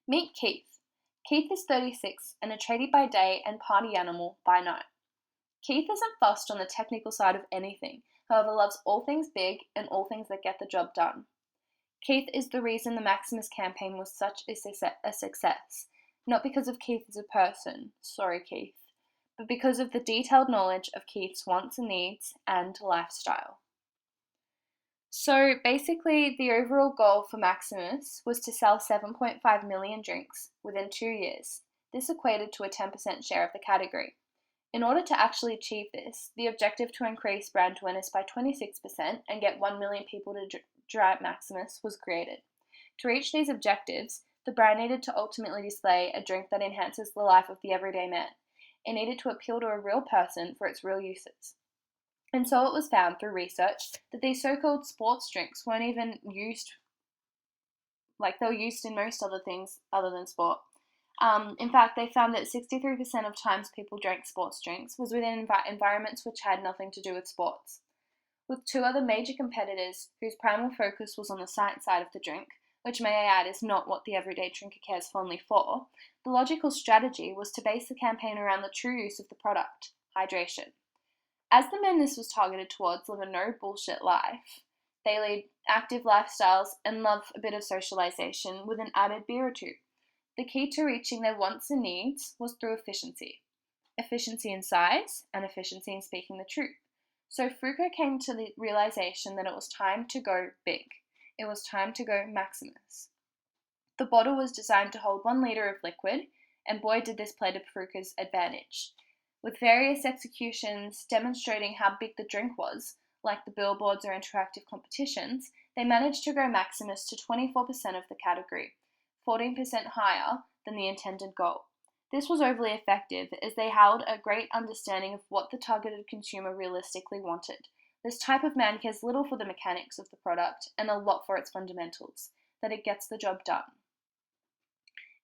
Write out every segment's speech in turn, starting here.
Meet Keith. Keith is 36 and a tradie by day and party animal by night. Keith isn't fussed on the technical side of anything, however loves all things big and all things that get the job done. Keith is the reason the Maximus campaign was such a success, not because of Keith as a person, sorry Keith, but because of the detailed knowledge of Keith's wants and needs and lifestyle. So basically, the overall goal for Maximus was to sell 7.5 million drinks within 2 years. This equated to a 10% share of the category. In order to actually achieve this, the objective to increase brand awareness by 26% and get 1 million people to try Maximus was created. To reach these objectives, the brand needed to ultimately display a drink that enhances the life of the everyday man. It needed to appeal to a real person for its real uses. And so it was found through research that these so-called sports drinks weren't even used, like they were used in most other things other than sport. In fact, they found that 63% of times people drank sports drinks was within environments which had nothing to do with sports. With two other major competitors whose primal focus was on the science side of the drink, which may I add is not what the everyday drinker cares fondly for, the logical strategy was to base the campaign around the true use of the product, hydration. As the men this was targeted towards live a no bullshit life, they lead active lifestyles and love a bit of socialization with an added beer or two. The key to reaching their wants and needs was through efficiency. Efficiency in size and efficiency in speaking the truth. So Fruko came to the realization that it was time to go big. It was time to go Maximus. The bottle was designed to hold 1 litre of liquid, and boy did this play to Fruko's advantage. With various executions demonstrating how big the drink was, like the billboards or interactive competitions, they managed to grow Maximus to 24% of the category, 14% higher than the intended goal. This was overly effective as they held a great understanding of what the targeted consumer realistically wanted. This type of man cares little for the mechanics of the product and a lot for its fundamentals, that it gets the job done.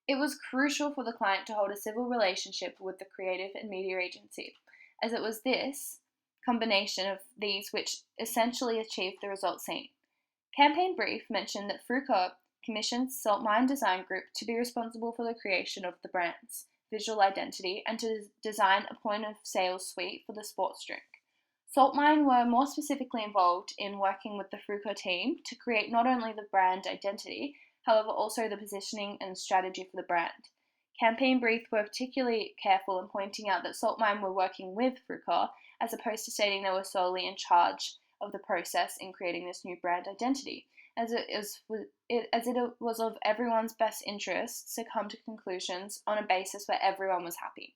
It was crucial for the client to hold a civil relationship with the creative and media agency, as it was this combination of these which essentially achieved the result seen. Campaign brief mentioned that Fruko commissioned Saltmine Design Group to be responsible for the creation of the brand's visual identity and to design a point of sale suite for the sports drink. Saltmine were more specifically involved in working with the Fruko team to create not only the brand identity, however also the positioning and strategy for the brand. Campaign brief were particularly careful in pointing out that Saltmine were working with Fruko as opposed to stating they were solely in charge of the process in creating this new brand identity, as it was of everyone's best interests to come to conclusions on a basis where everyone was happy.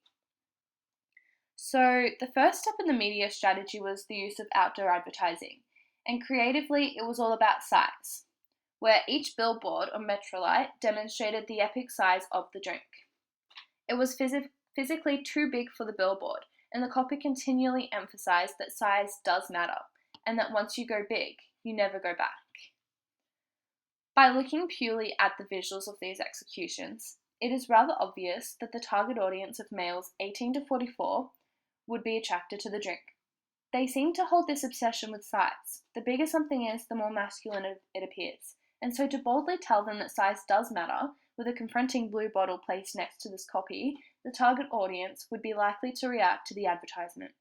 So the first step in the media strategy was the use of outdoor advertising, and creatively it was all about size, where each billboard or Metrolight demonstrated the epic size of the drink. It was physically too big for the billboard, and the copy continually emphasized that size does matter, and that once you go big, you never go back. By looking purely at the visuals of these executions, it is rather obvious that the target audience of males 18 to 44 would be attracted to the drink. They seem to hold this obsession with size. The bigger something is, the more masculine it appears. And so to boldly tell them that size does matter, with a confronting blue bottle placed next to this copy, the target audience would be likely to react to the advertisement.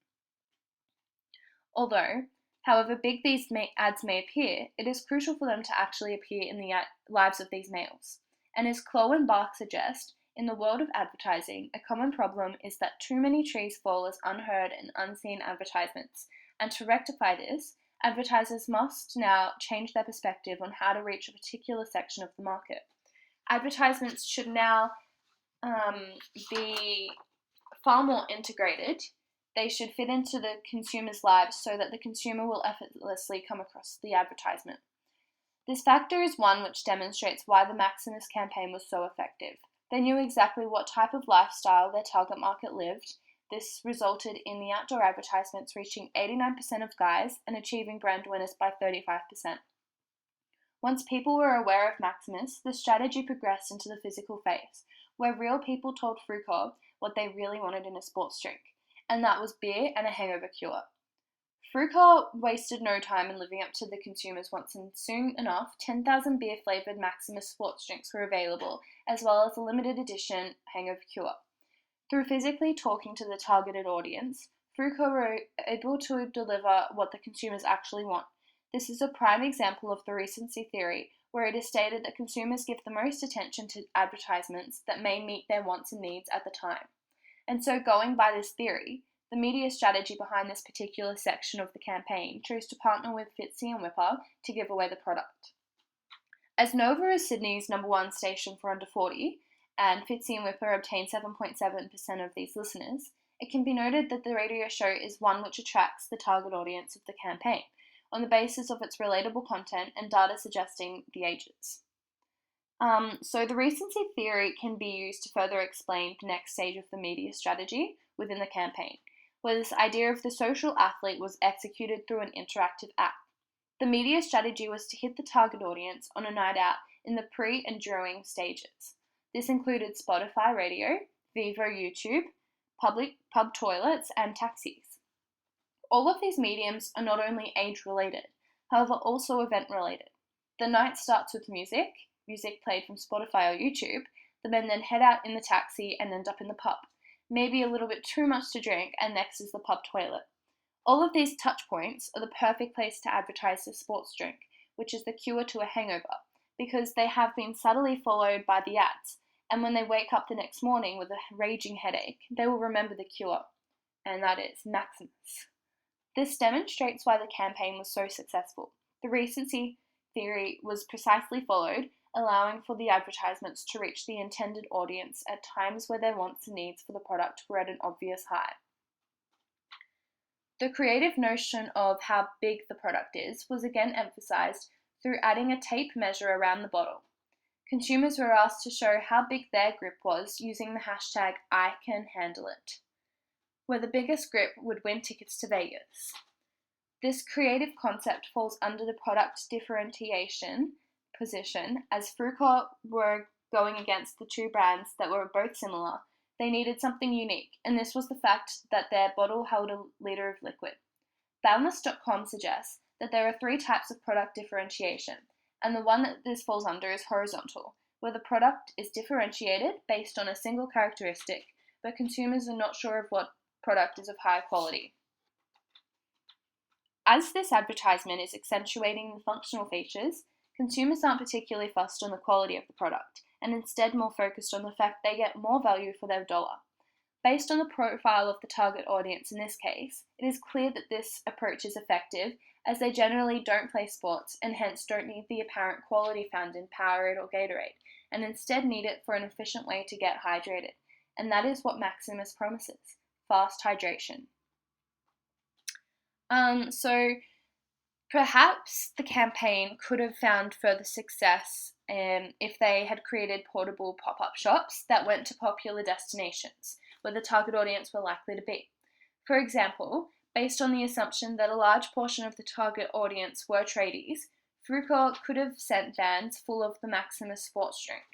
Although, however big these ads may appear, it is crucial for them to actually appear in the lives of these males. And as Chloe and Bark suggest, in the world of advertising, a common problem is that too many trees fall as unheard and unseen advertisements, and to rectify this, advertisers must now change their perspective on how to reach a particular section of the market. Advertisements should now be far more integrated. They should fit into the consumer's lives so that the consumer will effortlessly come across the advertisement. This factor is one which demonstrates why the Maximus campaign was so effective. They knew exactly what type of lifestyle their target market lived. This resulted in the outdoor advertisements reaching 89% of guys and achieving brand awareness by 35%. Once people were aware of Maximus, the strategy progressed into the physical phase, where real people told Fruko what they really wanted in a sports drink, and that was beer and a hangover cure. Frucor wasted no time in living up to the consumers' wants, and soon enough, 10,000 beer-flavoured Maximus sports drinks were available, as well as a limited edition hangover cure. Through physically talking to the targeted audience, Frucor were able to deliver what the consumers actually want. This is a prime example of the recency theory, where it is stated that consumers give the most attention to advertisements that may meet their wants and needs at the time. And so, going by this theory, the media strategy behind this particular section of the campaign chose to partner with Fitzy and Whipper to give away the product. As Nova is Sydney's #1 station for under 40, and Fitzy and Whipper obtain 7.7% of these listeners, it can be noted that the radio show is one which attracts the target audience of the campaign, on the basis of its relatable content and data suggesting the ages. So the recency theory can be used to further explain the next stage of the media strategy within the campaign, where this idea of the social athlete was executed through an interactive app. The media strategy was to hit the target audience on a night out in the pre and during stages. This included Spotify radio, Vivo YouTube, public pub toilets, and taxis. All of these mediums are not only age-related, however also event-related. The night starts with music played from Spotify or YouTube. The men then head out in the taxi and end up in the pub. Maybe a little bit too much to drink, and next is the pub toilet. All of these touch points are the perfect place to advertise the sports drink, which is the cure to a hangover, because they have been subtly followed by the ads, and when they wake up the next morning with a raging headache, they will remember the cure, and that is Maximus. This demonstrates why the campaign was so successful. The recency theory was precisely followed, allowing for the advertisements to reach the intended audience at times where their wants and needs for the product were at an obvious high. The creative notion of how big the product is was again emphasized through adding a tape measure around the bottle. Consumers were asked to show how big their grip was using the hashtag #ICanHandleIt, where the biggest grip would win tickets to Vegas. This creative concept falls under the product differentiation position, as Frucor were going against the two brands that were both similar. They needed something unique, and this was the fact that their bottle held a litre of liquid. Boundless.com suggests that there are 3 types of product differentiation, and the one that this falls under is horizontal, where the product is differentiated based on a single characteristic, but consumers are not sure of what product is of high quality. As this advertisement is accentuating the functional features, consumers aren't particularly fussed on the quality of the product, and instead more focused on the fact they get more value for their dollar. Based on the profile of the target audience in this case, it is clear that this approach is effective, as they generally don't play sports and hence don't need the apparent quality found in Powerade or Gatorade, and instead need it for an efficient way to get hydrated. And that is what Maximus promises: fast hydration. So perhaps the campaign could have found further success if they had created portable pop-up shops that went to popular destinations where the target audience were likely to be. For example, based on the assumption that a large portion of the target audience were tradies, Frucor could have sent vans full of the Maximus sports drink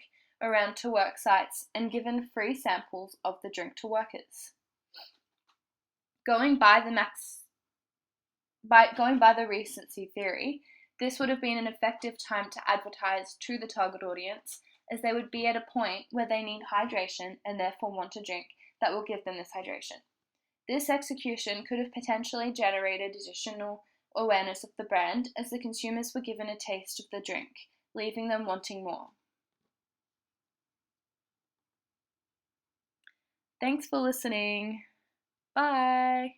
around to work sites and given free samples of the drink to workers. Going by the recency theory, this would have been an effective time to advertise to the target audience, as they would be at a point where they need hydration and therefore want a drink that will give them this hydration. This execution could have potentially generated additional awareness of the brand, as the consumers were given a taste of the drink, leaving them wanting more. Thanks for listening. Bye.